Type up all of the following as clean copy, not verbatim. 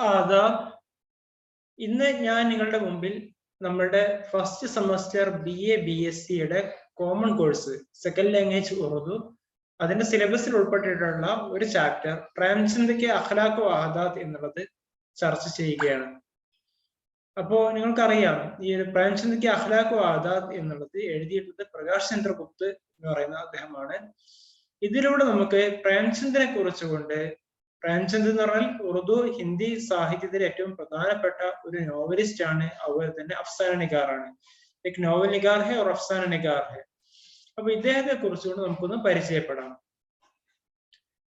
ആദാബ്. ഇന്ന് ഞാൻ നിങ്ങളുടെ മുമ്പിൽ നമ്മുടെ first semester BA BSc common course second language Urdu അതിന്റെ സിലബസിൽ ഉൾപ്പെട്ടിട്ടുള്ള ഒരു ചാപ്റ്റർ പ്രേംചന്ദ് കെ അഖ്ലാഖ് വ ആദാത് എന്നുള്ളത് ചർച്ച ചെയ്യുകയാണ്. അപ്പോ നിങ്ങൾക്കറിയാം, ഈ പ്രേംചന്ദ് കെ അഖ്ലാഖ് വ ആദാത് എന്നുള്ളത് എഴുതിയിട്ടുള്ളത് പ്രകാശ് ചന്ദ്ര ഗുപ്ത് എന്ന് പറയുന്ന അദ്ദേഹമാണ്. ഇതിലൂടെ നമുക്ക് പ്രേംചന്ദിനെ കുറിച്ചുകൊണ്ട്, പ്രേംചന്ദ് എന്ന് പറഞ്ഞാൽ ഉറുദു ഹിന്ദി സാഹിത്യത്തിലെ ഏറ്റവും പ്രധാനപ്പെട്ട ഒരു നോവലിസ്റ്റ് ആണ്. അതുപോലെ തന്നെ അഫ്സാന നിഗാറാണ്. എക് നോവൽ നിഗാർ ഹെ ഓർ അഫ്സാന നിഗാർ ഹെ. അപ്പൊ ഇദ്ദേഹത്തെ കുറിച്ചുകൊണ്ട് നമുക്കൊന്ന് പരിചയപ്പെടാം.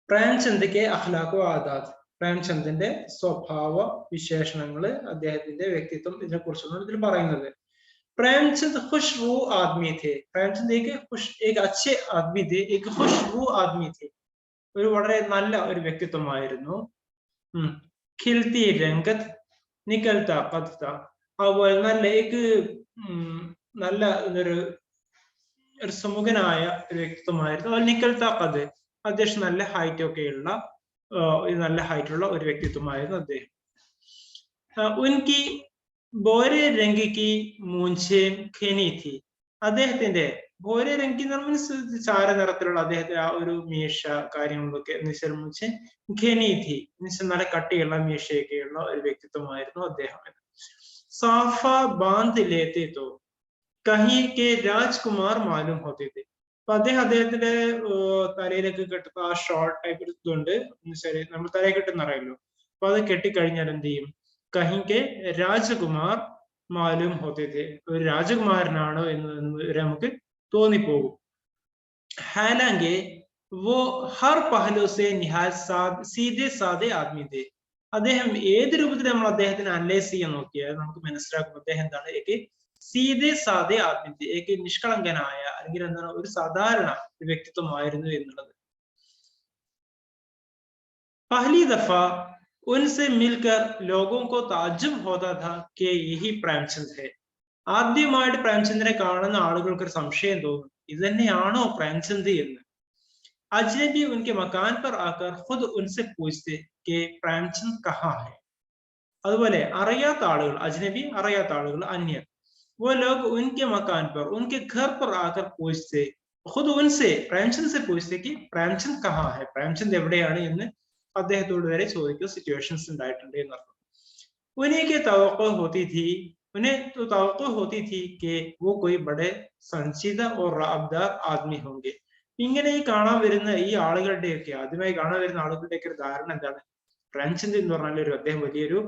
പ്രേംചന്ദ് കെ അഖ്ലാഖ് വ ആദാത്, പ്രേംചന്ദിന്റെ സ്വഭാവ വിശേഷണങ്ങള്, അദ്ദേഹത്തിന്റെ വ്യക്തിത്വം, ഇതിനെ കുറിച്ചാണ് ഇതിൽ പറയുന്നത്. प्रेमचंद खुश रूह आदमी थे. प्रेमचंद एक अच्छे आदमी थे, एक खुश रूह आदमी थे. ഒരു വളരെ നല്ല ഒരു വ്യക്തിത്വമായിരുന്നു. ഖിൽത്തി രംഗത് നികൽത്ത ഖദ്ത. അതുപോലെ നല്ല ഒരു സുമുഖനായ ഒരു വ്യക്തിത്വമായിരുന്നു. അതുപോലെ നികൽത്ത ഖദ്, അത്യാവശ്യം നല്ല ഹൈറ്റ് ഒക്കെയുള്ള നല്ല ഹൈറ്റുള്ള ഒരു വ്യക്തിത്വമായിരുന്നു അദ്ദേഹം. ഉൻകി ബോരെ രംഗിക്ക് മൂഞ്ചേം ഖെനി थी. അദ്ദേഹത്തിന്റെ ബോരെ രംഗി മീൻസ് ചാര നിറത്തിലുള്ള അദ്ദേഹത്തെ ആ ഒരു മീശ കാര്യങ്ങളൊക്കെ മൂഞ്ചേ ഖെനി थी മീൻസ് നല്ല കട്ടിയുള്ള മീശയൊക്കെയുള്ള ഒരു വ്യക്തിത്വമായിരുന്നു അദ്ദേഹം. സാഫ ബാന്ദ് ലേത്തെ തോ കഹി കെ രാജ്കുമാർ മാലൂം ഹോത്തെ थे. അപ്പൊ അദ്ദേഹത്തിന്റെ തലയിലേക്ക് കെട്ടുന്ന ആ ഷോർട്ട് ടൈപ്പ് ഇതുണ്ട്, നമ്മൾ തലയിൽ കെട്ടുന്ന അറിയല്ലോ. അപ്പൊ അത് കെട്ടിക്കഴിഞ്ഞാൽ എന്ത് ചെയ്യും? കഹിക്ക് രാജകുമാർ മാലൂം ഹോത്തെ थे. ഒരു രാജകുമാരനാണോ എന്ന് നമുക്ക് തോന്നിപ്പോകും. ഹാലാങ്കെ വോ ഹർ പഹലു സെ നിഹായത്ത് സീദെ സാദെ ആദ്മി थे. അദ്ദേഹം ഏത് രൂപത്തിൽ നമ്മൾ അദ്ദേഹത്തിനെ അനലൈസ് ചെയ്യാൻ നോക്കിയാൽ നമുക്ക് മനസ്സിലാക്കും അദ്ദേഹം എന്താണ്? ഏക്ക് സീദെ സാദെ ആദ്മി थे, ഏക്ക് നിഷ്കളങ്കനായ അല്ലെങ്കിൽ എന്താണ് ഒരു സാധാരണ വ്യക്തിത്വമായിരുന്നു എന്നുള്ളത്. പഹലി ദഫ उनसे मिलकर लोगों को ताज्जुब होता था कि यही പ്രേംചന്ദ് है. ആദ്യമായിട്ട് പ്രേംചന്ദിനെ കാണുന്ന ആളുകൾക്ക് ഒരു സംശയം തോന്നും, ഇത് തന്നെയാണോ പ്രേംചന്ദ് എന്ന്. അജ്നബി ഉൻകെ മകാൻ പർ ആകർ ഖുദ് ഉൻസെ പൂछते कि പ്രേംചന്ദ് കഹാ ഹൈ. അതുപോലെ അറിയാത്ത ആളുകൾ, അജ്നബി അറിയാത്ത ആളുകൾ, അന്യർ, वो लोग उनके मकान पर उनके घर पर आकर पूछते, खुद उनसे പ്രേംചന്ദ് से पूछते कि പ്രേംചന്ദ് കഹാ ഹൈ, പ്രേംചന്ദ് എവിടെയാണ് എന്ന് അദ്ദേഹത്തോട് വരെ ചോദിക്കുന്ന സിറ്റുവേഷൻസ് ഉണ്ടായിട്ടുണ്ട് എന്നർത്ഥം. ഉനേക്ക് തവഖ്ഖു ഹോती थी कि वो कोई बड़े संजीदा और राबदार आदमी होंगे. ഇങ്ങനെ ഈ കാണാൻ വരുന്ന ഈ ആളുകളുടെയൊക്കെ, ആദ്യമായി കാണാൻ വരുന്ന ആളുകളുടെയൊക്കെ ഒരു ധാരണ എന്താണ്? പ്രേംചന്ദ് എന്ന് പറഞ്ഞാൽ അദ്ദേഹം വലിയൊരു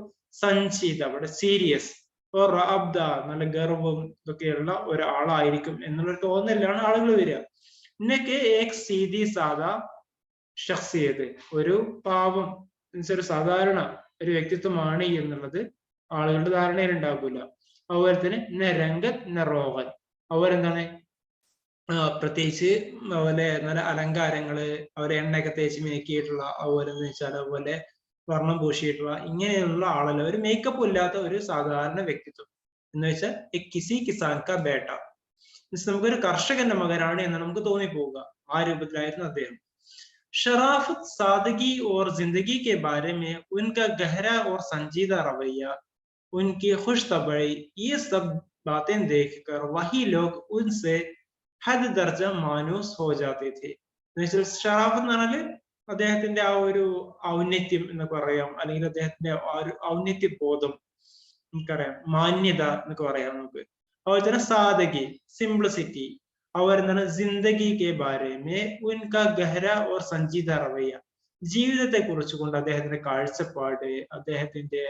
സഞ്ചിത, വളരെ സീരിയസ്, ഓർ റാബ്ദാർ, നല്ല ഗർവവും ഇതൊക്കെയുള്ള ഒരാളായിരിക്കും എന്നുള്ളൊരു തോന്നലാണ് ആളുകൾ വരിക. ഇന്നൊക്കെ ഏക് സീതി സാദാ ഷഖ്സിയത്ത്, ഒരു പാവം, ഒരു സാധാരണ ഒരു വ്യക്തിത്വമാണ് എന്നുള്ളത് ആളുകളുടെ ധാരണയിൽ ഉണ്ടാകൂല. അതുപോലെ തന്നെ രംഗത് റോഗൻ, അതുപോലെ എന്താണ് പ്രത്യേകിച്ച് അതുപോലെ നല്ല അലങ്കാരങ്ങള്, അവരെ എണ്ണയൊക്കെ തേച്ച് മേക്കിയിട്ടുള്ള, അതുപോലെ എന്ന് വെച്ചാൽ അതുപോലെ വർണ്ണം പൂശിയിട്ടുള്ള ഇങ്ങനെയുള്ള ആളല്ല, ഒരു മേക്കപ്പ് ഇല്ലാത്ത ഒരു സാധാരണ വ്യക്തിത്വം. എന്ന് വെച്ചാൽ കിസി കിസാൻ കാ ബേട്ട, നമുക്കൊരു കർഷകന്റെ മകനാണ് എന്ന് നമുക്ക് തോന്നിപ്പോവുക. ആ രൂപത്തിലായിരുന്നു അദ്ദേഹം. शराफत, सादगी और जिंदगी के बारे में उनका गहरा और संजीदा रवैया, उनकी खुश तबई, ये सब बातें देखकर वही लोग उनसे हद दर्जा मानूस हो जाते थे. ഷറാഫത്ത് എന്ന് പറഞ്ഞാല് അദ്ദേഹത്തിന്റെ ആ ഒരു ഔന്നത്യം എന്നൊക്കെ പറയാം, അല്ലെങ്കിൽ അദ്ദേഹത്തിന്റെ ആ ഒരു ഔന്നത്യ ബോധം നമുക്കറിയാം, മാന്യത എന്നൊക്കെ പറയാം നമുക്ക്. അതുപോലെ തന്നെ സാദഗി, സിംപ്ലിസിറ്റി, और जिंदगी के बारे में उनका गहरा और संजीदा रवैया, ജീവിതത്തെ കുറിച്ചുകൊണ്ട് അദ്ദേഹത്തിന്റെ കാഴ്ചപ്പാട്, അദ്ദേഹത്തിന്റെ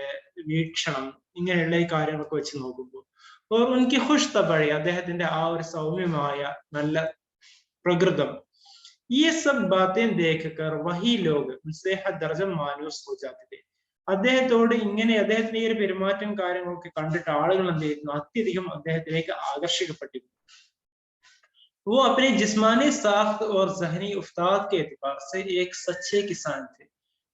വീക്ഷണം, ഇങ്ങനെയുള്ള ഈ കാര്യങ്ങളൊക്കെ വെച്ച് നോക്കുമ്പോൾ, और उनकी खुश तबई, അദ്ദേഹത്തിന്റെ ആ ഒരു സൗമ്യമായ നല്ല പ്രകൃതം, ये सब बातें देखकर वही लोग उनसे हद दर्जा मानूस हो जाते थे. അദ്ദേഹത്തോട് ഇങ്ങനെ അദ്ദേഹത്തിന്റെ ഈ ഒരു പെരുമാറ്റം കാര്യങ്ങളൊക്കെ കണ്ടിട്ട് ആളുകൾ എന്ത് ചെയ്യുന്നു? അത്യധികം അദ്ദേഹത്തിലേക്ക് ആകർഷിക്കപ്പെട്ടിരുന്നു. वो अपने जिस्मानी साख्त और जहनी उफ्ताद के एतबार से एक सच्चे किसान थे.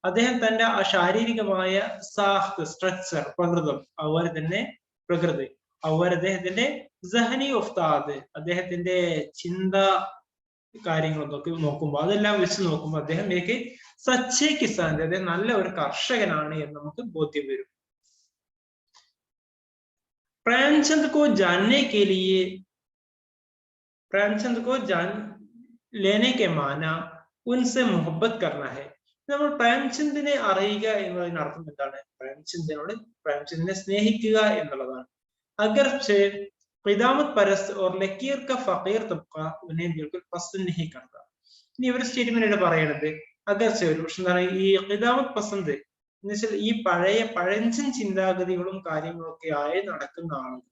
അദ്ദേഹം തന്റെ ആ ശാരീരികമായ സാഖ്ത്, സ്ട്രക്ചർ, പ്രകൃതം, അതുപോലെ തന്നെ പ്രകൃതി, അതുപോലെ അദ്ദേഹത്തിന്റെ സഹനി ഉഫ്താദ്, അദ്ദേഹത്തിന്റെ ചിന്ത കാര്യങ്ങളൊക്കെ നോക്കുമ്പോൾ അതെല്ലാം വെച്ച് നോക്കുമ്പോൾ അദ്ദേഹം ഏക്ക് സച്ചേ കിസാൻ, അദ്ദേഹം നല്ല ഒരു കർഷകനാണ് എന്ന് നമുക്ക് ബോധ്യം വരും. प्रेमचंद को जानने के लिए, प्रेमचंद को जान लेने के माना उनसे मोहब्बत करना है. നമ്മൾ പ്രേംചന്ദിനെ അറിയുക എന്നതിനർത്ഥം എന്താണ്? പ്രേംചന്ദിനെ സ്നേഹിക്കുക എന്നുള്ളതാണ്. अगरचे क़िदामत परस्त और लकीर का फकीर तबका उन्हें बिल्कुल पसंद नहीं करता. ഇനി ഇവർ സ്റ്റേറ്റ്മെന്റ് പറയുന്നത് അഗർച്ചെ ഒരു പക്ഷെ എന്താണ് ഈ ഖിദാമത്ത് പസന്ത് എന്നുവെച്ചാൽ ഈ പഴഞ്ചൻ ചിന്താഗതികളും കാര്യങ്ങളൊക്കെ ആയി നടക്കുന്ന ആളുകൾ,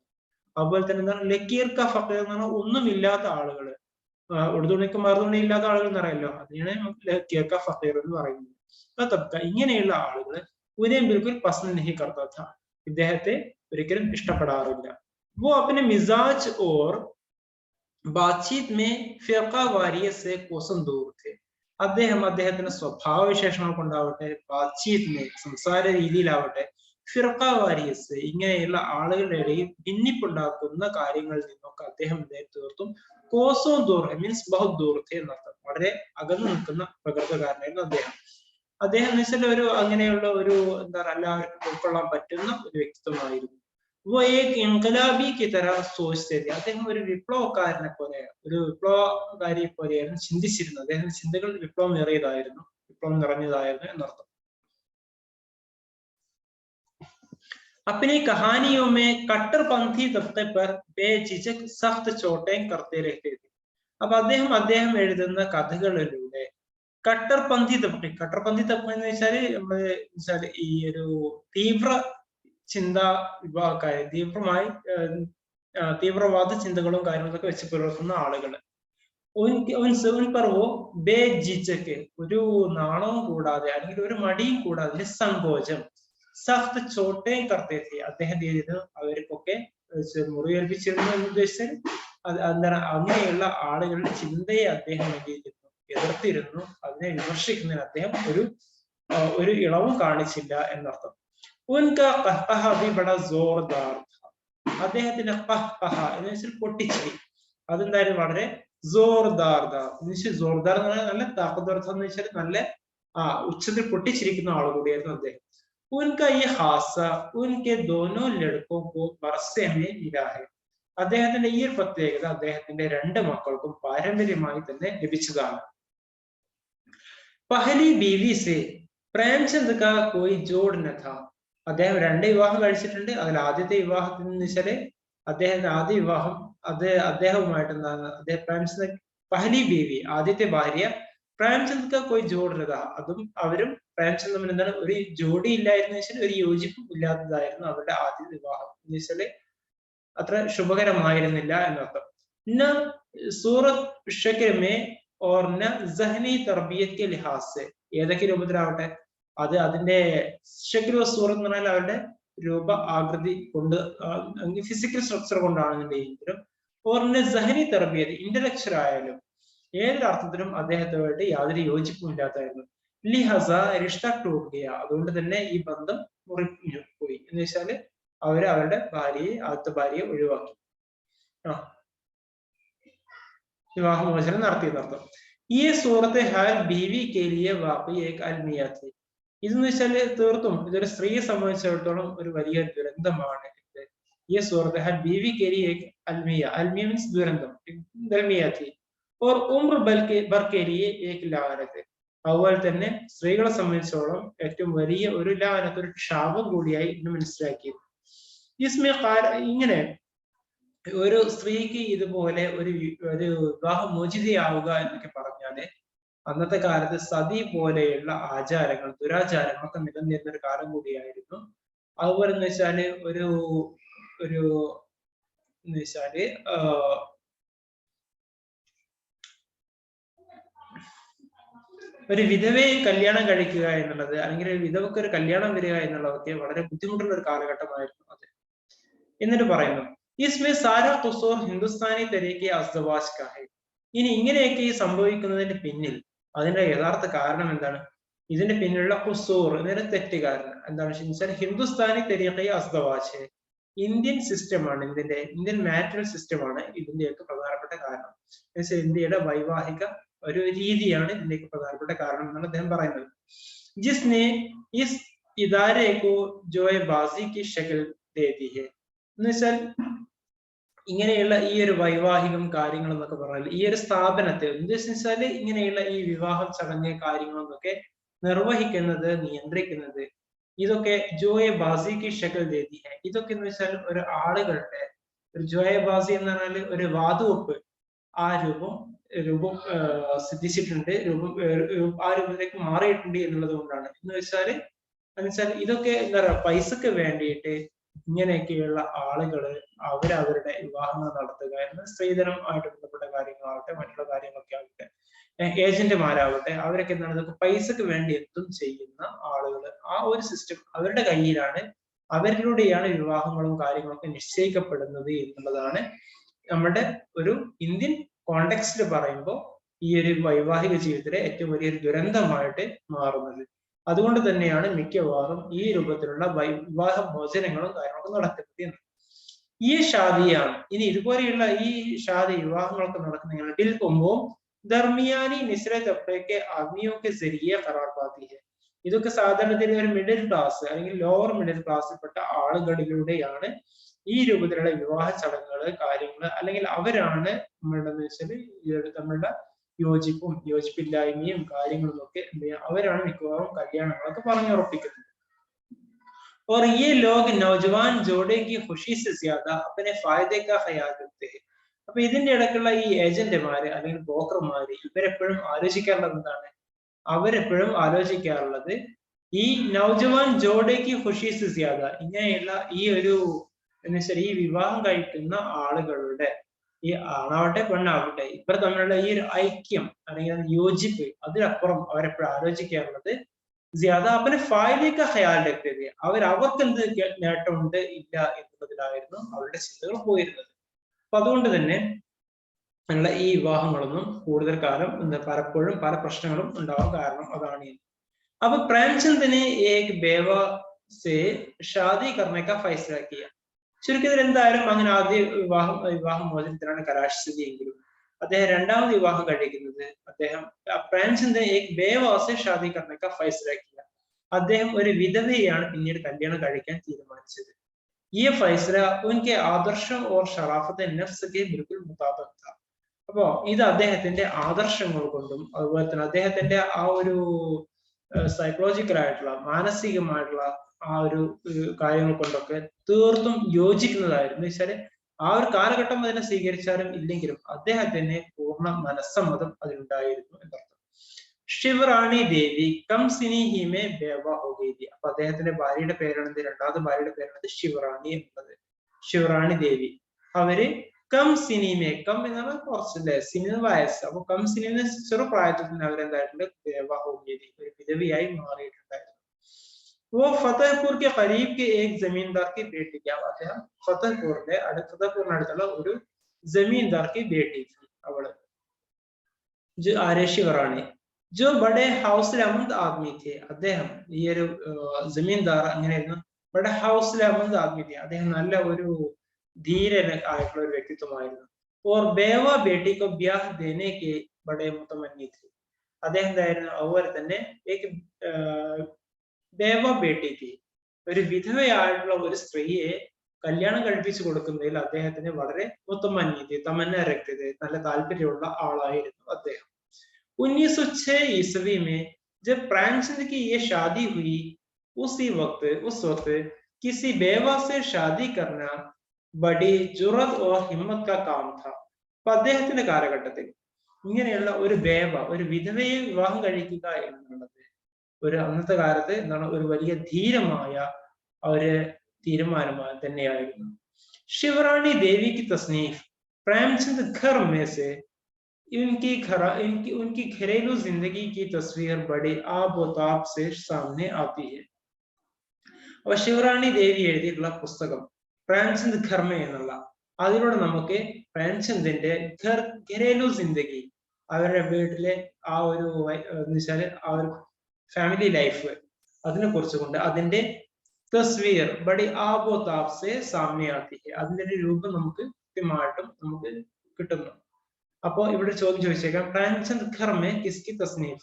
അതുപോലെ തന്നെ എന്താണ് ലക്കീർ ക ഫഖീർ എന്ന് പറഞ്ഞാൽ ഒന്നുമില്ലാത്ത ആളുകള്, ഉടുതുണിക്ക് മറുതുണി ഇല്ലാത്ത ആളുകൾ എന്ന് പറയല്ലോ, അതിനാണ് ലക്കീർ ക ഫഖീർ എന്ന് പറയുന്നത്. ഇങ്ങനെയുള്ള ആളുകള് ഉനേം ബിൽക്കുൽ പസന്ദ് നഹീ കർത്താ था, ഇദ്ദേഹത്തെ ഒരിക്കലും ഇഷ്ടപ്പെടാറില്ല. वो अपने मिजाज और बातचीत में फिरका वारियत से कोसों दूर थे. അദ്ദേഹത്തിന്റെ സ്വഭാവവിശേഷങ്ങൾ കൊണ്ടാവട്ടെ, ബാത്ചീത്ത് സംസാര രീതിയിലാവട്ടെ, ഫിർഖ വാരിയസ് ഇങ്ങനെയുള്ള ആളുകളുടെ ഇടയിൽ ഭിന്നിപ്പുണ്ടാക്കുന്ന കാര്യങ്ങളിൽ നിന്നൊക്കെ അദ്ദേഹം തീർത്തും കോസോ ദൂർ മീൻസ് ബഹുത് ദൂർത്തെ എന്നർത്ഥം, വളരെ അകന്നു നിൽക്കുന്ന പ്രകൃതക്കാരനായിരുന്നു അദ്ദേഹം. അദ്ദേഹം എന്ന് വെച്ചാൽ ഒരു അങ്ങനെയുള്ള ഒരു എന്താ പറയുക എല്ലാവർക്കും ഉൾക്കൊള്ളാൻ പറ്റുന്ന ഒരു വ്യക്തിത്വമായിരുന്നു. ഇൻഖലാബി की तरह सोचते थे. അദ്ദേഹം ഒരു വിപ്ലവക്കാരനെ പോലെ, ഒരു വിപ്ലവകാരിയെ പോലെയായിരുന്നു ചിന്തിച്ചിരുന്നത്. അദ്ദേഹത്തിന്റെ ചിന്തകൾ വിപ്ലവം നിറഞ്ഞതായിരുന്നു എന്നർത്ഥം. अपनी कहानियों में कट्टरपंथी तबके पर बेझिझक सख्त चोटें करते रहते थे. അപ്പൊ അദ്ദേഹം എഴുതുന്ന കഥകളിലൂടെ കട്ടർപന്ഥി തബ്ക എന്ന് വെച്ചാല് ഈ ഒരു ചിന്താ വിഭാഗക്കാരെ, തീവ്രവാദ ചിന്തകളും കാര്യങ്ങളൊക്കെ വെച്ച് പുലർത്തുന്ന ആളുകള് ഒരു നാണവും കൂടാതെ അല്ലെങ്കിൽ ഒരു മടിയും കൂടാതെ നിസ്സങ്കോചം സഖ്ത് ചോട്ടയും കർത്തേത്തി അദ്ദേഹം ചെയ്തിരുന്നു, അവർക്കൊക്കെ മുറിവേൽപ്പിച്ചിരുന്നു എന്ന് ഉദ്ദേശിച്ചാൽ എന്താണ് അങ്ങനെയുള്ള ആളുകളുടെ ചിന്തയെ അദ്ദേഹം എന്ത് എതിർത്തിരുന്നു, അതിനെ വിമർശിക്കുന്നതിന് അദ്ദേഹം ഒരു ഇളവും കാണിച്ചില്ല എന്നർത്ഥം. उनका कहकहा भी बड़ा जोरदार था. അദ്ദേഹത്തിന്റെ ഖഹ്ഖഹ എന്ന് വെച്ചാൽ പൊട്ടിച്ചിരി, അതെന്തായാലും വളരെ ജോർദാർ ജോർദാർ എന്ന് പറഞ്ഞാൽ നല്ല താക്കത്തോർത്ത് എന്ന് വെച്ചാൽ നല്ല ഉച്ചത്തിൽ പൊട്ടിച്ചിരിക്കുന്ന ആൾ കൂടിയായിരുന്നു അദ്ദേഹം. उनका ये हादसा उनके दोनों लड़कों को वरसे में मिला है. അദ്ദേഹത്തിന്റെ ഈ ഒരു പ്രത്യേകത അദ്ദേഹത്തിന്റെ രണ്ട് മക്കൾക്കും പാരമ്പര്യമായി തന്നെ ലഭിച്ചതാണ്. പഹലി ബീവി സെ പ്രേംചന്ദ് കാ കോയി ജോഡ് ന था. അദ്ദേഹം 2 വിവാഹം കഴിച്ചിട്ടുണ്ട്. അതിൽ ആദ്യത്തെ വിവാഹത്തിൽ എന്ന് വെച്ചാല് അദ്ദേഹത്തിന്റെ ആദ്യ വിവാഹം അദ്ദേഹവുമായിട്ട് എന്താണ് പ്രേംചന്ദ് പഹലി ബീവി ആദ്യത്തെ ഭാര്യ പ്രേംചന്ദ് കാ കോയി ജോഡ് ന था. അതും അവരും പ്രേംചന്ദ് തമ്മിൽ എന്താണ് ഒരു ജോഡി ഇല്ലായിരുന്നു വെച്ചാൽ ഒരു യോജിപ്പും ഇല്ലാത്തതായിരുന്നു അവരുടെ ആദ്യ വിവാഹം എന്ന് വെച്ചാല് അത്ര ശുഭകരമായിരുന്നില്ല എന്നർത്ഥം. ന സൂറത്ത് ശക്ൽ മേ ഓർ ന സഹനി തർബിയത്ത് കെ ലിഹാസ് സെ, ഏതൊക്കെ രൂപത്തിലാവട്ടെ അത് അതിന്റെ ശക്ൽ സൂറത്ത് എന്ന് പറഞ്ഞാൽ അവരുടെ രൂപ ആകൃതി കൊണ്ട് ഫിസിക്കൽ സ്ട്രക്ചർ കൊണ്ടാണെന്നുണ്ടെങ്കിലും ഓർ ന സഹനി തർബിയത്ത് ഇന്റലക്ച്വൽ ആയാലും ഏതൊരർത്ഥത്തിലും അദ്ദേഹത്തോട്ട് യാതൊരു യോജിപ്പും ഇല്ലാത്തായിരുന്നു. ലിഹസ റിഷ്ത ടൂട്ട് ഗയ, അതുകൊണ്ട് തന്നെ ഈ ബന്ധം മുറിഞ്ഞു പോയി എന്ന് വെച്ചാല് അവരുടെ ആദ്യത്തെ ഭാര്യയെ ഒഴിവാക്കി, വിവാഹമോചനം നടത്തിയെന്നർത്ഥം. ഈ സൂറത്തെ ഹാൽ ബീവി കെ ലിയെ വാഖി ഏക് അൽമിയ ഥി. ഇതെന്ന് വെച്ചാല് തീർത്തും ഇതൊരു സ്ത്രീയെ സംബന്ധിച്ചിടത്തോളം ഒരു വലിയ ദുരന്തമാണ്. ഈ സൂറത്തെ ഹാൽ ബീവി കെ ലിയെ ഏക് അൽമിയ, അൽമിയ മീൻസ് ദുരന്തം, ദൽമിയ ഥി. ഓർ ഉംർ ഭർ കെ ലിയെ ഏക് ലാനത്ത്, അതുപോലെ തന്നെ സ്ത്രീകളെ സംബന്ധിച്ചോളം ഏറ്റവും വലിയ ഒരു ലാനത്ത്, ഒരു ശാപം കൂടിയായി ഇന്ന് മനസ്സിലാക്കിയത്. ഇങ്ങനെ ഒരു സ്ത്രീക്ക് ഇതുപോലെ ഒരു വിവാഹമോചിതയാവുക എന്നൊക്കെ പറഞ്ഞാല് അന്നത്തെ കാലത്ത് സതി പോലെയുള്ള ആചാരങ്ങൾ, ദുരാചാരങ്ങളൊക്കെ നിലനിന്നിരുന്ന ഒരു കാലം കൂടിയായിരുന്നു. അതുപോലെ എന്ന് വെച്ചാല് ഒരു വിധവയെ കല്യാണം കഴിക്കുക എന്നുള്ളത്, അല്ലെങ്കിൽ ഒരു വിധവക്ക് ഒരു കല്യാണം വരിക എന്നുള്ളതൊക്കെ വളരെ ബുദ്ധിമുട്ടുള്ള ഒരു കാലഘട്ടമായിരുന്നു അത്. എന്നിട്ട് പറയുന്നു ഇസ്മേ സാരാ ഖുസൂർ ഹിന്ദുസ്ഥാനി തരീഖെ അസ്ദവാജ് കാ ഹൈ. ഇനി ഇങ്ങനെയൊക്കെ ഈ സംഭവിക്കുന്നതിന്റെ പിന്നിൽ അതിന്റെ യഥാർത്ഥ കാരണം എന്താണ്? ഇതിന്റെ പിന്നിലുള്ള ഖുസൂർ എന്നൊരു തെറ്റുകാരൻ എന്താണെന്ന് വെച്ചാൽ ഹിന്ദുസ്ഥാനി തരീഖെ അസ്ദവാജ്, ഇന്ത്യൻ സിസ്റ്റമാണ്, ഇന്ത്യൻ മാരിറ്റൽ സിസ്റ്റമാണ് ഇതിന്റെയൊക്കെ പ്രധാനപ്പെട്ട പ്രധാനപ്പെട്ട കാരണം. ഇന്ത്യയുടെ വൈവാഹിക ഒരു രീതിയാണ് ഇതിലേക്ക് പ്രധാനപ്പെട്ട കാരണം എന്നാണ് അദ്ദേഹം പറയുന്നത്. ജിസ്നെ is ഇദാരെ co ജോയബാസി Ki ശക്ൽ they the ഹെ എന്ന് വെച്ചാൽ ഇങ്ങനെയുള്ള ഈ ഒരു വൈവാഹികം കാര്യങ്ങൾ എന്നൊക്കെ പറഞ്ഞാൽ ഈ ഒരു സ്ഥാപനത്തെ ഉദ്ദേശിച്ചാല് ഇങ്ങനെയുള്ള ഈ വിവാഹ ചടങ്ങ് കാര്യങ്ങളെന്നൊക്കെ നിർവഹിക്കുന്നത് നിയന്ത്രിക്കുന്നത് ഇതൊക്കെ ജോയബാസിക്ക് ഷക്കൽ ദേതി ഹെ. ഇതൊക്കെ എന്ന് വെച്ചാൽ ഒരു ആളുകളുടെ ഒരു ജോയബാസി എന്ന് പറഞ്ഞാൽ ഒരു വാതുവെപ്പ് ആ രൂപം സിദ്ധിച്ചിട്ടുണ്ട്, ആ രൂപത്തിലേക്ക് മാറിയിട്ടുണ്ട് എന്നുള്ളത് കൊണ്ടാണ്. എന്ന് വെച്ചാൽ ഇതൊക്കെ എന്താ പറയാ പൈസക്ക് വേണ്ടിയിട്ട് ഇങ്ങനെയൊക്കെയുള്ള ആളുകള് അവരവരുടെ വിവാഹങ്ങൾ നടത്തുക എന്ന സ്ത്രീധനമായിട്ട് ബന്ധപ്പെട്ട കാര്യങ്ങളാവട്ടെ മറ്റുള്ള കാര്യങ്ങളൊക്കെ ആവട്ടെ ഏജന്റുമാരാവട്ടെ അവരൊക്കെ എന്താണ് ഇതൊക്കെ പൈസക്ക് വേണ്ടി എന്തും ചെയ്യുന്ന ആളുകൾ. ആ ഒരു സിസ്റ്റം അവരുടെ കയ്യിലാണ്, അവരിലൂടെയാണ് വിവാഹങ്ങളും കാര്യങ്ങളൊക്കെ നിശ്ചയിക്കപ്പെടുന്നത് എന്നുള്ളതാണ് നമ്മുടെ ഒരു ഇന്ത്യൻ കോണ്ടെക്സ്റ്റിൽ പറയുമ്പോൾ ഈ ഒരു വൈവാഹിക ജീവിതത്തിലെ ഏറ്റവും വലിയൊരു ദുരന്തമായിട്ട് മാറുന്നത്. അതുകൊണ്ട് തന്നെയാണ് മിക്കവാറും ഈ രൂപത്തിലുള്ള വിവാഹ മോചനങ്ങളും കാര്യങ്ങളൊക്കെ നടക്കുന്നത്. ഈ ഷാദിയാണ് ഇനി ഇതുപോലെയുള്ള ഈ ഷാദി വിവാഹങ്ങളൊക്കെ നടക്കുന്ന ദിൽ കൊമ്പോ ദർമിയാനി നിസ്ര തബ്ഖെ ആദ്മിയോ കെ സരിയെ ഖറാർ പാത്തി ഹെ. ഇതൊക്കെ സാധാരണത്തിൽ ഒരു മിഡിൽ ക്ലാസ് അല്ലെങ്കിൽ ലോവർ മിഡിൽ ക്ലാസ്സിൽപ്പെട്ട ആളുകളിലൂടെയാണ് ഈ രൂപത്തിലുള്ള വിവാഹ ചടങ്ങുകൾ കാര്യങ്ങൾ അല്ലെങ്കിൽ അവരാണ് നമ്മളുടെ തമ്മിലുള്ള യോജിപ്പും യോജിപ്പില്ലായ്മയും കാര്യങ്ങളും ഒക്കെ എന്ത് ചെയ്യുക അവരാണ് മിക്കവാറും കല്യാണങ്ങളൊക്കെ പറഞ്ഞുറപ്പിക്കുന്നത്. और ये लोग नौजवान जोड़े की खुशी से ज्यादा अपने फायदे का ख्याल रखते हैं. അപ്പൊ ഇതിന്റെ ഇടയ്ക്കുള്ള ഈ ഏജന്റുമാര് അല്ലെങ്കിൽ ബ്രോക്കർമാര് ഇവരെപ്പോഴും ആലോചിക്കാറുള്ളത് എന്താണ്? അവരെപ്പോഴും ആലോചിക്കാറുള്ളത് ഈ നൗജവാൻ ജോഡേക്ക് ഖുഷി സെ ജ്യാദ ഇങ്ങനെയുള്ള ഈ ഒരു എന്നുവെച്ചാൽ ഈ വിവാഹം കഴിക്കുന്ന ആളുകളുടെ ഈ ആണാവട്ടെ പെണ്ണാവട്ടെ ഇവർ തമ്മിലുള്ള ഈ ഒരു ഐക്യം അല്ലെങ്കിൽ യോജിപ്പ് അതിനപ്പുറം അവരെപ്പോഴും ആലോചിക്കാറുള്ളത് ജ്യാദാപ്പിന് ഫായിലേക്ക് ഖയാൽ രഖ്തേ അവർക്ക് എന്ത് നേട്ടമുണ്ട് ഇല്ല എന്നുള്ളതിലായിരുന്നു അവരുടെ ചിന്തകൾ പോയിരുന്നത്. അപ്പൊ അതുകൊണ്ട് തന്നെ ഉള്ള ഈ വിവാഹങ്ങളൊന്നും കൂടുതൽ കാലം പലപ്പോഴും പല പ്രശ്നങ്ങളും ഉണ്ടാവാൻ കാരണം അതാണ്. അപ്പൊ പ്രേംചന്ദിനെ ഏക് ബേവ സെ ഷാദി കർനെ കാ ഫൈസല കിയ. ചുരുക്കത്തിൽ എന്തായാലും അങ്ങനെ ആദ്യ വിവാഹ മോചനത്തിനാണ് കലാശിച്ചതെങ്കിലും അദ്ദേഹം രണ്ടാമത് വിവാഹം കഴിക്കുന്നത് അദ്ദേഹം പ്രേംചന്ദിനെ ഏക് ബേവ സെ ഷാദി കർനെ കാ ഫൈസല കിയ. അദ്ദേഹം ഒരു വിധവയെയാണ് പിന്നീട് കല്യാണം കഴിക്കാൻ തീരുമാനിച്ചത്. ഈ ഫൈസല ഉൻകെ ആദർശം ഓർ ഷറാഫത്തെ നഫ്സ് കെ ബിൽകുൽ മുതാബിഖ് था. അപ്പോ ഇത് അദ്ദേഹത്തിന്റെ ആദർശങ്ങൾ കൊണ്ടും അതുപോലെ തന്നെ അദ്ദേഹത്തിന്റെ ആ ഒരു സൈക്കോളജിക്കൽ ആയിട്ടുള്ള മാനസികമായിട്ടുള്ള ആ ഒരു കാര്യങ്ങൾ കൊണ്ടൊക്കെ തീർത്തും യോജിക്കുന്നതായിരുന്നു. വെച്ചാല് ആ ഒരു കാലഘട്ടം അതിനെ സ്വീകരിച്ചാലും ഇല്ലെങ്കിലും അദ്ദേഹത്തിന് പൂർണ്ണ മനസ്സമ്മതം അതിലുണ്ടായിരുന്നു എന്നർത്ഥം. ശിവറാണി ദേവി കം സിനി ഹിമേ ബേവ ഹോ ഗയി थी. അപ്പൊ അദ്ദേഹത്തിന്റെ ഭാര്യയുടെ പേരാണ് രണ്ടാമത്തെ ഭാര്യയുടെ പേരാണ് ശിവറാണി എന്നുള്ളത്. ശിവറാണി ദേവി അവര് കം സിനിമേ കം എന്നാണ് കുറച്ചല്ലേ സിനിമ വയസ്സ്. അപ്പൊ കം സിനിമ ചെറുപ്രായത്തിൽ തന്നെ അവരെന്തായിട്ടുണ്ട് ബേവ ഹോ ഗയി थी ഒരു വിധവിയായി മാറിയിട്ടുണ്ടായിരുന്നു. वो फतेहपुर के करीब के एक जमींदार की बेटी थी. അദ്ദേഹം ഫത്തേപൂരിനടുത്തുള്ള ഒരു ജമീന്ദാർ की बेटी थी. അവള് ശിവറാണി जो बड़े हौसलेमंद आदमी थे. അദ്ദേഹം ഈ ഒരു ജമീന്ദാർ അങ്ങനെയായിരുന്നു. ബഡേ ഹൗസലെമന്ത് ആദ്മി थे. അദ്ദേഹം നല്ല ഒരു ധീരൻ ആയിട്ടുള്ള ഒരു വ്യക്തിത്വമായിരുന്നു. और बेवा बेटी को ब्याह देने के बड़े मुतमन्नी थे. അദ്ദേഹം എന്തായിരുന്നു അതുപോലെ തന്നെ ബേവ ബേട്ടിക്ക് ഒരു വിധവയായിട്ടുള്ള ഒരു സ്ത്രീയെ കല്യാണം കഴിപ്പിച്ചു കൊടുക്കുന്നതിൽ അദ്ദേഹത്തിന് വളരെ മുത്തമന്നി തമന്ന രക്തത നല്ല താല്പര്യമുള്ള ആളായിരുന്നു അദ്ദേഹം. 1906 ईस्वी में जब प्रेमचंद की ये शादी हुई उस वक्त किसी बेवा से शादी करना बड़ी जुर्रत और हिम्मत का काम था. അപ്പൊ അദ്ദേഹത്തിന്റെ കാലഘട്ടത്തിൽ ഇങ്ങനെയുള്ള ഒരു ബേവ ഒരു വിധവയെ വിവാഹം കഴിക്കുക എന്നുള്ളത് ഒരു അന്നത്തെ കാലത്ത് എന്താണ് ഒരു വലിയ ധീരമായ ഒരു തീരുമാനമായി തന്നെയായിരുന്നു. ശിവറാണി ദേവി की तसनीफ प्रेमचंद घर में से उनकी घरेलू जिंदगी की तस्वीर बड़ी आबोताब से सामने आती है. അപ്പൊ ശിവറാണി ദേവി എഴുതിയിട്ടുള്ള പുസ്തകം പ്രേംചന്ദ് ഘർമ എന്നുള്ള അതിലൂടെ നമുക്ക് പ്രേംചന്ദിന്റെ ഘരേലു ജിന്ദഗി അവരുടെ വീട്ടിലെ ആ ഒരു വെച്ചാല് ആ ഒരു ഫാമിലി ലൈഫ് അതിനെ കുറിച്ചുകൊണ്ട് അതിന്റെ തസ്വീർ ബഡി ആബോതാബ് സെ സാമനെ ആത്തി ഹെ അതിന്റെ ഒരു രൂപം നമുക്ക് കൃത്യമായിട്ടും നമുക്ക് കിട്ടുന്നു. അപ്പോൾ ഇവിടെ ചോദ്യം ചോദിച്ചേക്കാം, പ്രേംചന്ദ് ഘർ में किसकी तसनीफ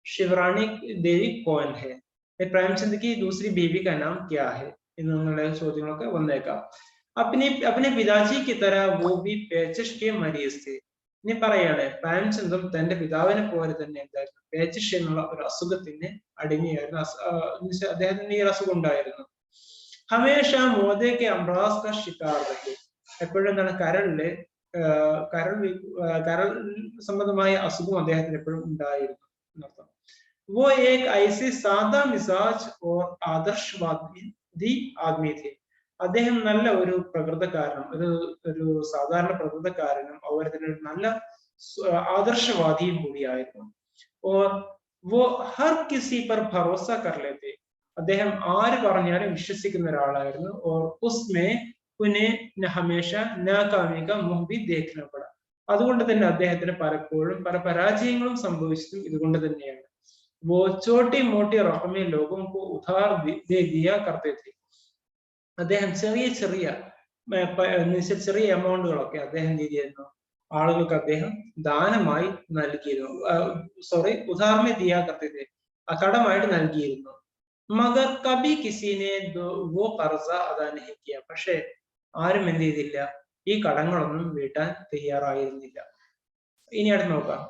शिवरानी देवी कौन है? प्रेमचंद की दूसरी बीवी का नाम क्या है? എന്നുള്ള ചോദ്യങ്ങളൊക്കെ വന്നേക്കാം. अपने पिताजी की तरह वो भी पेचिश के मरीज थे. ഇനി പറയാണ്, പ്രേംചന്ദും തന്റെ പിതാവിനെ പോലെ തന്നെ എന്തായിരുന്നു, പേച്ചിഷ് എന്നുള്ള ഒരു അസുഖത്തിന് അടിമയായിരുന്നു. അദ്ദേഹത്തിന് ഈ അസുഖം ഉണ്ടായിരുന്നു. ഹമേഷ മോദയ്ക്ക് അംബ്രാസ് കാ ശിക്കാർ രഹി. എപ്പോഴും എന്താണ്, കരൾ സംബന്ധമായ അസുഖം അദ്ദേഹത്തിന് എപ്പോഴും ഉണ്ടായിരുന്നു എന്നർത്ഥം. वो एक ऐसे सादा मिजाज और आदर्शवादी आदमी थे. അദ്ദേഹം നല്ല ഒരു പ്രകൃതക്കാരനും ഒരു സാധാരണ പ്രകൃതക്കാരനും അതുപോലെ തന്നെ ഒരു നല്ല ആദർശവാദിയും കൂടിയായിരുന്നു. और वो हर किसी पर भरोसा कर लेते. അദ്ദേഹം ആര് പറഞ്ഞാലും വിശ്വസിക്കുന്ന ഒരാളായിരുന്നു. और उसमें उन्हें हमेशा नाकामी का मुंह भी देखना पड़ा. അതുകൊണ്ട് തന്നെ അദ്ദേഹത്തിന് പലപ്പോഴും പല പരാജയങ്ങളും സംഭവിച്ചതും ഇതുകൊണ്ട് തന്നെയാണ്. वो छोटी मोटी रकमें लोगों को उधार दे दिया करते थे. അദ്ദേഹം ചെറിയ എമൗണ്ടുകളൊക്കെ അദ്ദേഹം എന്ത് ചെയ്തിരുന്നു, ആളുകൾക്ക് അദ്ദേഹം ദാനമായി നൽകിയിരുന്നു. ഉദാഹരണ ദിയാ करते थे, കടമായിട്ട് നൽകിയിരുന്നു. മഗർ കബി കിസിനെ വോ ഖർസ അദാ നഹീ കിയ. പക്ഷേ ആരും എന്ത് ചെയ്തില്ല, ഈ കടങ്ങളൊന്നും വീട്ടാൻ തയ്യാറായിരുന്നില്ല. ഇനി അടുത്ത് നോക്കാം.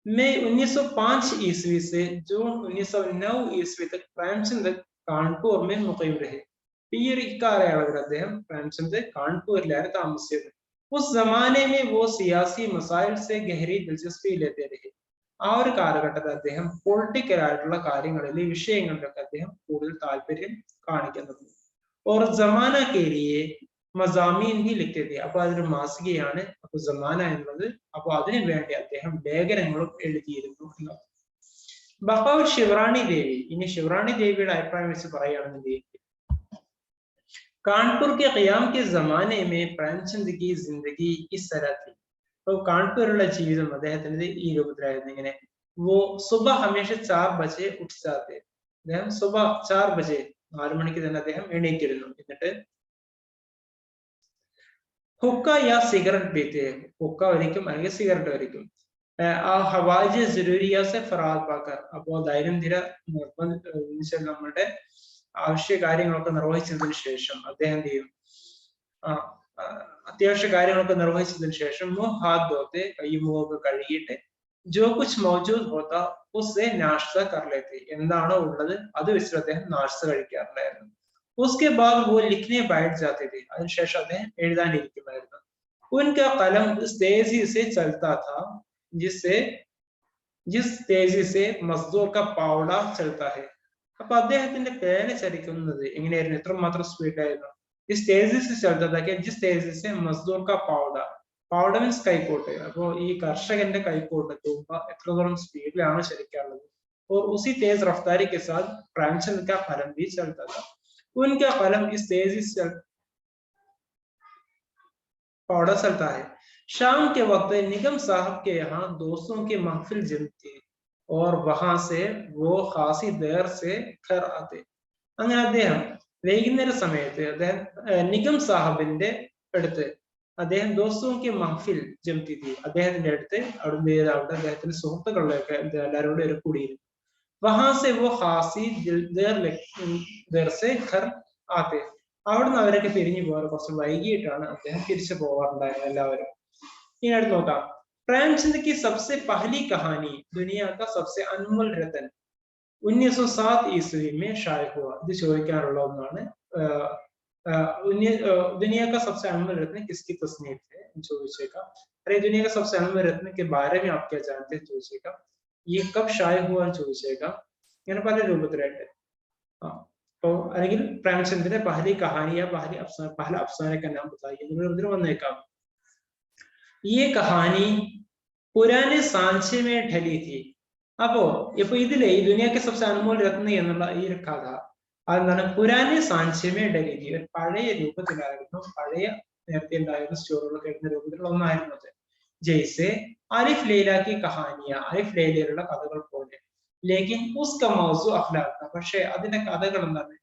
മെയ് 1905 ईस्वी से जून 1909 ईस्वी तक प्रेमचंद कानपुर में मुकीम रहे. ഈ ഒരു ഇക്കാലയളവിൽ അദ്ദേഹം പ്രേംചന്ദ് കാൺപൂരിലാണ് താമസിച്ചത്. उस जमाने में वो सियासी मसाइल से गहरी दिलचस्पी लेते रहे. ആ ഒരു കാലഘട്ടത്തിൽ അദ്ദേഹം പൊളിറ്റിക്കൽ ആയിട്ടുള്ള കാര്യങ്ങളിൽ, ഈ വിഷയങ്ങളിലൊക്കെ അദ്ദേഹം കൂടുതൽ താല്പര്യം കാണിക്കുന്നത്. और जमाना के लिए മസാമീൻ ഹി ലിഖ്തെ थे. അപ്പൊ അതൊരു മാസികയാണ് അപ്പൊ ജമാന എന്നുള്ളത്. അപ്പൊ അതിനു വേണ്ടി അദ്ദേഹം ലേഖനങ്ങളും എഴുതിയിരുന്നു. ബഖാവ് ശിവറാണി ദേവി. ഇനി ശിവറാണി ദേവിയുടെ അഭിപ്രായം വെച്ച് പറയുകയാണെങ്കിൽ, कानपुर के क़याम के ज़माने में प्रेमचंद की जिंदगी इस तरह थी. तो कानपुर ജീവിതം അദ്ദേഹത്തിന്റെ ഈ രൂപത്തിലായിരുന്നു. ഇങ്ങനെ वो सुबह हमेशा 4 बजे उठ जाते. അദ്ദേഹം सुबह 4 बजे 4 മണിക്ക് തന്നെ അദ്ദേഹം എണീറ്റിരുന്നു. എന്നിട്ട് ഹുക്ക യാ സിഗരറ്റ് പീത്തെ. ഹുക്ക വലിക്കും അല്ലെങ്കിൽ സിഗരറ്റ് വലിക്കും. ഹവാജ് ജറൂരിയ സെ ഫറാഗ് പാക്കർ. അപ്പോൾ ദൈനംദിന നമ്മുടെ ആവശ്യ കാര്യങ്ങളൊക്കെ നിർവഹിച്ചതിന് ശേഷം അദ്ദേഹം എന്ത് ചെയ്യും, അത്യാവശ്യ കാര്യങ്ങളൊക്കെ നിർവഹിച്ചതിന് ശേഷം ഹാത്ത് ധോത്തെ, കൈയും മുഖമൊക്കെ കഴുകിയിട്ട് ജോ കുച്ച് മൗജൂദ് ഹോത്ത ഉസ്സെ നാശ്ത കർ ലേത്തെ. എന്താണോ ഉള്ളത് അത് വെച്ചിട്ട് അദ്ദേഹം നാശ്ത കഴിക്കാറുണ്ടായിരുന്നു. उसके बाद वो लिखने बैठ जाते थे. അതിനുശേഷം അദ്ദേഹം എഴുതാനിരിക്കുമായിരുന്നു. उनका कलम इस तेजी से चलता था जिस तेजी से मजदूर का पावड़ा चलता है. അപ്പൊ അദ്ദേഹത്തിന്റെ പേന ചലിക്കുന്നത് എങ്ങനെയായിരുന്നു, എത്രമാത്രം സ്പീഡായിരുന്നു. इस तेजी से चलता था कि जिस तेजी से मजदूर का पावड़ा മീൻസ് കൈക്കോട്ട്. അപ്പോ ഈ കർഷകന്റെ കൈക്കോട്ട് തൂമ്പ എത്രത്തോളം സ്പീഡിലാണ് ചലിക്കാറുള്ളത്. और उसी तेज रफ्तारी के साथ प्रेमचंद का कलम भी चलता था. उनका कलम इस तेजी से पावड़ा चलता है. शाम के वक्त निगम साहब के यहाँ दोस्तों की महफिल जमती और वहां से वो खासी देर से घर आते. അങ്ങനെ അദ്ദേഹം വൈകുന്നേര സമയത്ത് അദ്ദേഹം നിഗം സാഹിബിന്റെ അടുത്ത് അദ്ദേഹം ദോസ്തോക്ക് മഹ്ഫിൽ ജംതി തി. അദ്ദേഹത്തിന്റെ അടുത്ത് അവിടെ അദ്ദേഹത്തിന്റെ സുഹൃത്തുക്കളിലൊക്കെ എല്ലാവരോടും ഒരു കൂടിയിരുന്നു. वहां से वो खासी देर से घर आते. അവിടുന്ന് അവരൊക്കെ പിരിഞ്ഞു പോകാറ് കുറച്ച് വൈകിട്ടാണ് അദ്ദേഹം തിരിച്ചു പോകാറുണ്ടായിരുന്നത് എല്ലാവരും. ഇനി അടുത്ത് നോക്കാം. प्रेमचंद की सबसे पहली कहानी दुनिया का सबसे अनमोल रतन 1907 ईस्वी में शाये हुआ. ഇത് ചോദിക്കാറുള്ള ഒന്നാണ്. दुनिया का सबसे अनमोल रत्न किसकी तस्नीफ है ചോദിച്ചേക്കാം. अरे दुनिया का सबसे अनमोल रत्न के बारे में आप क्या जानते हैं ചോദിച്ചേക്കാം. ये कब शाये हुआ ചോദിച്ചേക്കാം. ഇങ്ങനെ പല രൂപത്തിലായിട്ട്. तो അല്ലെങ്കിൽ പ്രേമചന്ദിന്റെ पहली कहानी या पहला अफसाने का नाम बताइए ഇതിൽ വന്നേക്കാം. ये कहानी पुराने सांचे में ढली थी. അപ്പോ ഇപ്പൊ ഇതിലെ ഈ ദുനിയാക്ക് സബ്സെ അൻമോൽ രത്ന എന്നുള്ള ഈ ഒരു കഥ അതെന്താണ്, പുരാനെ സാഞ്ചമേ ഢലി थी. ഒരു പഴയ രൂപത്തിലായിരുന്നു, പഴയ നേരത്തെ ഉണ്ടായിരുന്ന സ്റ്റോറികളൊക്കെ എഴുതുന്ന രൂപത്തിലുള്ള ഒന്നായിരുന്നു അത്. ജയ്സെ അലിഫ് ലൈല की कहानियां, അലിഫ് ലൈലയിലുള്ള കഥകൾ പോലെ. ലേക്കിൻ ഉസ്ക മൗസു അഖ്ലാഖ്. പക്ഷെ അതിന്റെ കഥകൾ എന്താണ്,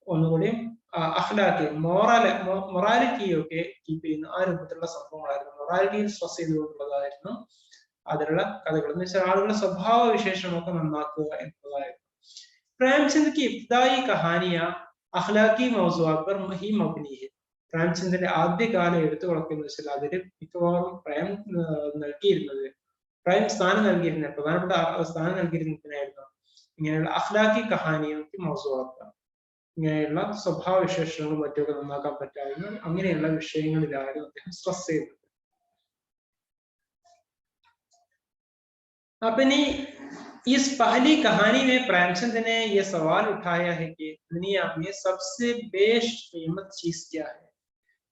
ഒന്നുകൂടി അഖ്ലാഖ് മൊറാലിറ്റിയൊക്കെ കീപ്പ് ചെയ്യുന്ന ആ രൂപത്തിലുള്ള സംഭവങ്ങളായിരുന്നു. മൊറാലിറ്റിയിൽ സ്ട്രെസ് ചെയ്തുകൊണ്ടുള്ളതായിരുന്നു അതിലുള്ള കഥകൾ. എന്ന് വെച്ചാൽ ആളുകളുടെ സ്വഭാവ വിശേഷമൊക്കെ നന്നാക്കുക എന്നുള്ളതായിരുന്നു. പ്രേംചന്ദ് की इब्तदाई कहानियां अखलाकी मौज़ूआत पर ही मबनी है. പ്രേംചന്ദിന്റെ ആദ്യകാല എഴുത്തുകളൊക്കെ എന്ന് വെച്ചാൽ അതിൽ മിക്കവാറും പ്രേം സ്ഥാനം നൽകിയിരുന്ന പ്രധാനപ്പെട്ട സ്ഥാനം നൽകിയിരുന്നതിനായിരുന്നു ഇങ്ങനെയുള്ള അഖ്ലാഖി കഹാനിയൊക്കെ മൗസൂഅത്ത്, ഇങ്ങനെയുള്ള സ്വഭാവ വിശേഷങ്ങളും മറ്റൊക്കെ നന്നാക്കാൻ പറ്റാവുന്ന അങ്ങനെയുള്ള വിഷയങ്ങളിലായിരുന്നു അദ്ദേഹം സ്ട്രെസ് ചെയ്തത്. अपनी इस पहली कहानी में प्रेमचंद ने यह सवाल उठाया है कि दुनिया में सबसे बेस्ट कीमत चीज क्या है.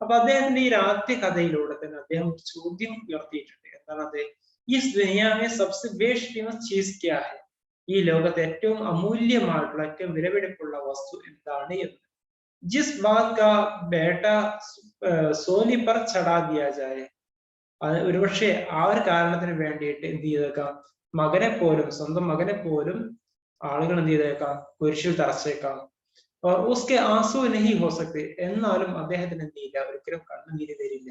അപ്പൊ അദ്ദേഹത്തിന്റെ ഈ ആദ്യ കഥയിലൂടെ തന്നെ അദ്ദേഹം ഒരു ചോദ്യം ഉയർത്തിയിട്ടുണ്ട്. എന്താണ് അത്? इस दुनिया में सबसे बेस्ट कीमत चीज क्या है. ഈ ലോകത്തെ ഏറ്റവും അമൂല്യമായിട്ടുള്ള ഏറ്റവും വിലപിടിപ്പുള്ള വസ്തു എന്താണ് എന്ന്. ജിസ് ബാത് കാ ബേട്ട സോലി പർ ചടാ ദിയാ ജായേ. ഒരുപക്ഷെ ആ ഒരു കാരണത്തിന് വേണ്ടിയിട്ട് എന്ത് ചെയ്തേക്കാം, സ്വന്തം മകനെ പോലും ആളുകൾ എന്ത് ചെയ്തേക്കാം, കുരിശിൽ തറച്ചേക്കാം. ഉസ്കെ ആസു നഹി ഹോ സക്തേ. എന്നാലും അദ്ദേഹത്തിന് എന്ത് ചെയ്യില്ല, ഒരിക്കലും കണ്ണുനീര് വരില്ല.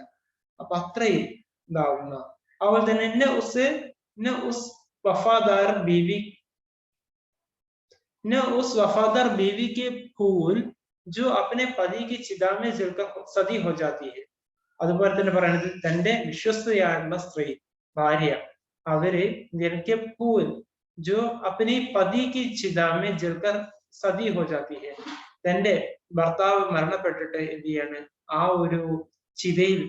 അപ്പൊ അത്രയും ഇതാവുന്ന അതുപോലെ തന്നെ ഉസ് വഫാദാർ ബീവി के फूल जो अपने पति की चिता में जलकर सदी हो जाती है. അതുപോലെ തന്നെ പറയുന്നത് തന്റെ വിശ്വസ്തയായിട്ടുള്ള സ്ത്രീ ഭാര്യ അവര് പൂൽ जो अपनी पति की चिता में जलकर सदी हो जाती है. തന്റെ ഭർത്താവ് മരണപ്പെട്ടിട്ട് എന്ത് ചെയ്യാണ്, ആ ഒരു ചിതയിൽ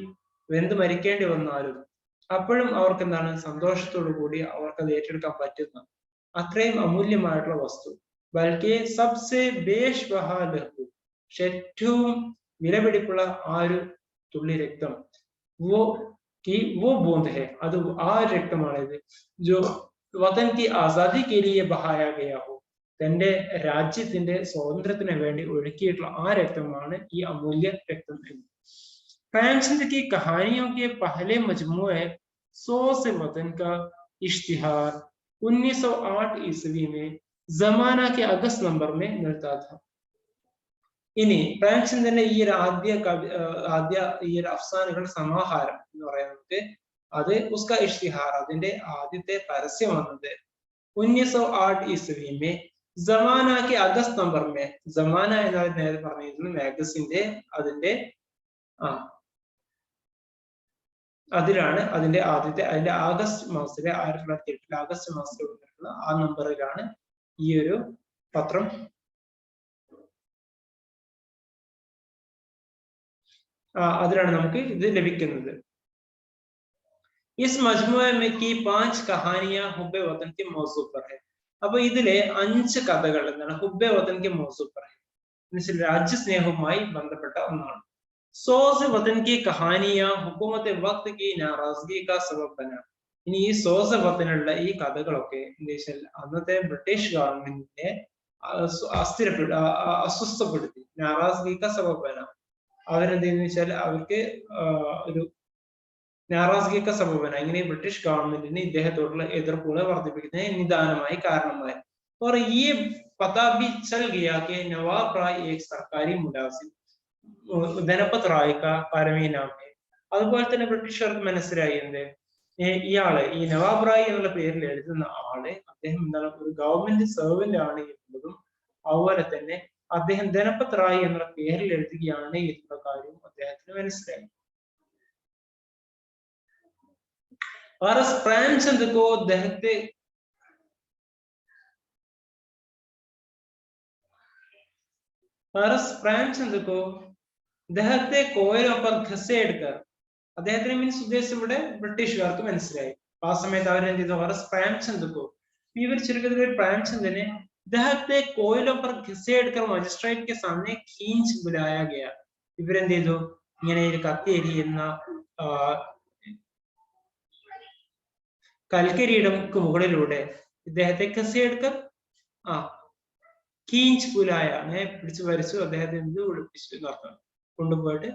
വെന്ത് മരിക്കേണ്ടി വന്നാലും അപ്പോഴും അവർക്ക് എന്താണ്, സന്തോഷത്തോടു കൂടി അവർക്ക് അത് ഏറ്റെടുക്കാൻ പറ്റുന്ന അത്രയും അമൂല്യമായിട്ടുള്ള വസ്തു. ബൽക്കി സബ്സെ ബേഷ് ബഹാ ലഹു. ഏറ്റവും വിലപിടിപ്പുള്ള ആ ഒരു തുള്ളി രക്തം, वो बूंद है, അത് ആ രക്തമാണിത്. जो वतन की आजादी के लिए बहाया गया हो. തന്റെ രാജ്യത്തിന്റെ സ്വാതന്ത്ര്യത്തിന് വേണ്ടി ഒഴുക്കിയിട്ടുള്ള ആ രക്തമാണ് ഈ അമൂല്യ രക്തം എന്ന്. प्रेमचंद की कहानियों के पहले मजमूए 100 से वतन का इश्तिहार 1908 ईस्वी में जमाना के अगस्त नंबर में मिलता था. ഇനി പ്രേംചന്ദിന്റെ ഈ ഒരു ഈ ഒരു അഫ്സാനുകൾ സമാഹാരം എന്ന് പറയുന്നത് അത് ഉസ്ക ഇഷ്തിഹാർ, അതിന്റെ ആദ്യത്തെ പരസ്യം വന്നത് 1908 ईस्वी में ജമാന के അഗസ്റ്റ് നമ്പർ മേ. ജമാന എന്നത് നേരത്തെ പറഞ്ഞിരുന്നു മാഗസിന്റെ അതിന്റെ അതിലാണ് അതിന്റെ ആഗസ്റ്റ് മാസത്തിലെ 1908 ആഗസ്റ്റ് മാസത്തിൽ വന്നിട്ടുള്ള ആ നമ്പറിലാണ് ഈ ഒരു പത്രം അതിലാണ് നമുക്ക് ഇത് ലഭിക്കുന്നത്. इस मजमुए में की 5 कहानियां हुब्बे वतन के मौजू पर है. അപ്പൊ ഇതിലെ 5 കഥകൾ എന്താണ്, ഹുബ്ബെ വതൻ കെ മൗസൂ पर है, എന്നുവെച്ചാൽ രാജ്യസ്നേഹവുമായി ബന്ധപ്പെട്ട ഒന്നാണ്. 100 से वतन की कहानियां हुकूमत वक्त की नाराजगी का सबब बना. ഇനി ഈ 100 से वतനുള്ള ഈ കഥകളൊക്കെ എന്താ വെച്ചാൽ അന്നത്തെ ബ്രിട്ടീഷ് ഗവൺമെന്റിനെ അസ്വസ്ഥപ്പെടുത്തി. നാറാസ്ഗി കാ സബബ് ബന. അവരെന്തെന്ന് വെച്ചാൽ അവർക്ക് ഒരു നാറാസ്ഗിക്ക സബബന, ഇങ്ങനെ ബ്രിട്ടീഷ് ഗവൺമെന്റിന് ഇദ്ദേഹത്തോടുള്ള എതിർപ്പുകളെ വർദ്ധിപ്പിക്കുന്നതിന് നിദാനമായി കാരണമായി. और ये पता भी चल गया कि नवाब राय एक सरकारी मुलाजिम ധനപത് റായ് का पारवी नाम है. അതുപോലെ തന്നെ ബ്രിട്ടീഷുകാർക്ക് മനസ്സിലായി എന്ത്, ഇയാള് ഈ നവാബ് റായ് എന്നുള്ള പേരിൽ എഴുതുന്ന ആള് അദ്ദേഹം എന്താണ്, ഒരു ഗവൺമെന്റ് സെർവന്റ് ആണ് എന്നുള്ളതും അതുപോലെ തന്നെ അദ്ദേഹം ധനപത് റായ് എന്നുള്ള പേരിൽ എഴുതുകയാണ് എന്നുള്ള കാര്യവും അദ്ദേഹത്തിന് മനസ്സിലായി. प्रेमचंद को दहते कोयलों पर घसेड़कर അദ്ദേഹത്തിന് മീൻസ് ഉദ്ദേശം ഇവിടെ ബ്രിട്ടീഷുകാർക്ക് മനസ്സിലായി. ആ സമയത്ത് അവരെന്ത് ചെയ്തു, പ്രേംചന്ദ് को ഇവർ ചുരുക്കത്തിൽ പ്രേംചന്ദിനെ ദഹത്തെ കോയിലോं पर घसेड़कर മജിസ്ട്രേറ്റ് के सामने खींच बुलाया गया. ഇവരെന്ത് ചെയ്തു, ഇങ്ങനെ ഒരു കത്തി എരിയുന്ന കൽക്കരിയിടക്ക് മുകളിലൂടെ ഇദ്ദേഹത്തെ ഘസേഡ്കർ കീഞ്ച് പുലായ അങ്ങനെ പിടിച്ചു വരച്ചു, അദ്ദേഹത്തെ വിളിപ്പിച്ചു നടത്താൻ കൊണ്ടുപോയിട്ട്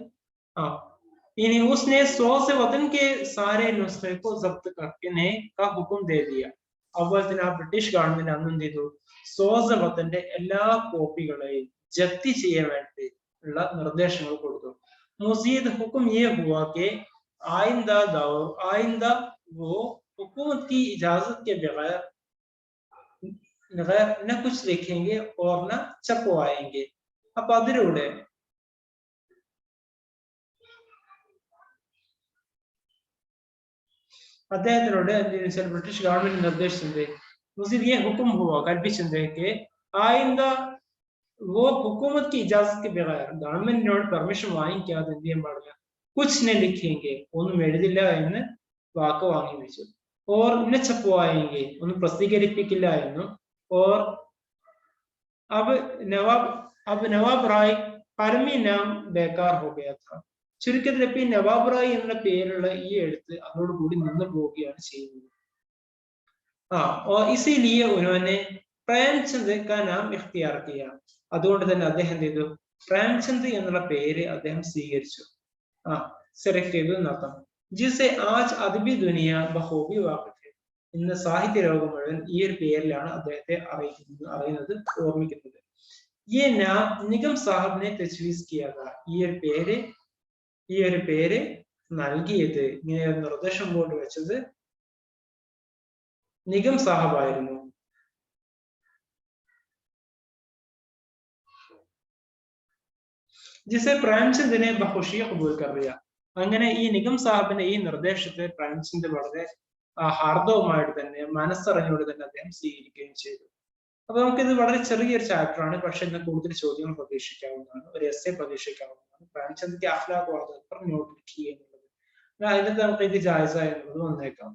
ഇനി उसने 100 से वतन के सारे नुस्खे को जब्त करने का हुक्म दे दिया. അതുപോലെ തന്നെ ആ ബ്രിട്ടീഷ് ഗവൺമെന്റ് അന്ന് എന്ത് ചെയ്തു, 100 से वतന്റെ എല്ലാ കോപ്പികളെയും ജപ്തി ചെയ്യാൻ വേണ്ടി ഉള്ള നിർദ്ദേശങ്ങൾ കൊടുത്തു. मजीद हुक्म ये हुआ कि आइंदा वो हुकूमत की इजाजत के बगैर न कुछ लिखेंगे और न छपवाएंगे. അപ്പൊ അതിലൂടെ അദ്ദേഹത്തിനോട് ബ്രിട്ടീഷ് ഗവൺമെന്റ് നിർദ്ദേശിച്ചത് मजीद ये हुक्म हुआ കൽപ്പിച്ചത് कि आइंदा वो हुकूमत की इजाजत के बगैर ഗവൺമെന്റിനോട് പെർമിഷൻ വാങ്ങിക്കാതെ എന്ത് ചെയ്യാൻ പാടില്ല, കുച്ച് നെ ലിഖേംഗെ ഒന്നും എഴുതില്ല എന്ന് വാക്ക് വാങ്ങി വെച്ചു. ഓർ ന ഛപ്വായെങ്കിൽ ഒന്നും പ്രസിദ്ധീകരിപ്പിക്കില്ല എന്നും. ഓർ अब नवाब റായ് പരമി നാം ബേക്കാർ ഹോ ഗയാ था. ചുരുക്കത്തിൽ ഇപ്പൊ ഈ നവാബ് റായ് എന്ന പേരുള്ള ഈ എഴുത്ത് അതോടുകൂടി നിന്ന് പോവുകയാണ് ചെയ്യുന്നത്. और इसीलिए उन्होंने പ്രേംചന്ദ് का नाम इख्तियार किया. അതുകൊണ്ട് തന്നെ അദ്ദേഹം എന്ത് ചെയ്തു, പ്രേംചന്ദ് എന്നുള്ള പേര് അദ്ദേഹം സ്വീകരിച്ചു, സെലക്ട് ചെയ്തു എന്നർത്ഥം. ജിസെ ആജ് അദബി ദുനിയ ബഖൂബി വാഖിഫ്. ഇന്ന് സാഹിത്യ ലോകം മുഴുവൻ ഈ ഒരു പേരിലാണ് അദ്ദേഹത്തെ അറിയുന്നത്, ഓർമ്മിക്കുന്നത്. ये नाम निगम साहब ने तजवीज किया था. ഈ ഒരു പേര് നൽകിയത്, ഇങ്ങനെ ഒരു നിർദ്ദേശം കൊണ്ട് വെച്ചത് നിഗം സാഹബ് ആയിരുന്നു. ജിസെ പ്രേംചന്ദിനെ ബഹുഷിയ ഖബൂൽ കർ ലിയ. അങ്ങനെ ഈ നിഗം സാഹിബിന്റെ ഈ നിർദ്ദേശത്തെ പ്രേംചന്ദ് വളരെ ഹാർദവുമായിട്ട് തന്നെ മനസ്സറിഞ്ഞുകൊണ്ട് തന്നെ അദ്ദേഹം സ്വീകരിക്കുകയും ചെയ്തു. അപ്പൊ നമുക്കിത് വളരെ ചെറിയൊരു ചാപ്റ്റർ ആണ്, പക്ഷെ ഇതിന് കൂടുതൽ ചോദ്യങ്ങൾ പ്രതീക്ഷിക്കാവുന്നതാണ്, ഒരു എസ്സേ പ്രതീക്ഷിക്കാവുന്നതാണ്. പ്രേംചന്ദ് കി അഖ്ലാഖ് വാ അദബ് पर നോട്ട് ലിഖിയെ എന്നുള്ളത്, അതിനകത്ത് നമുക്ക് ഇത് ജായിസ എന്നുള്ളത് വന്നേക്കാം.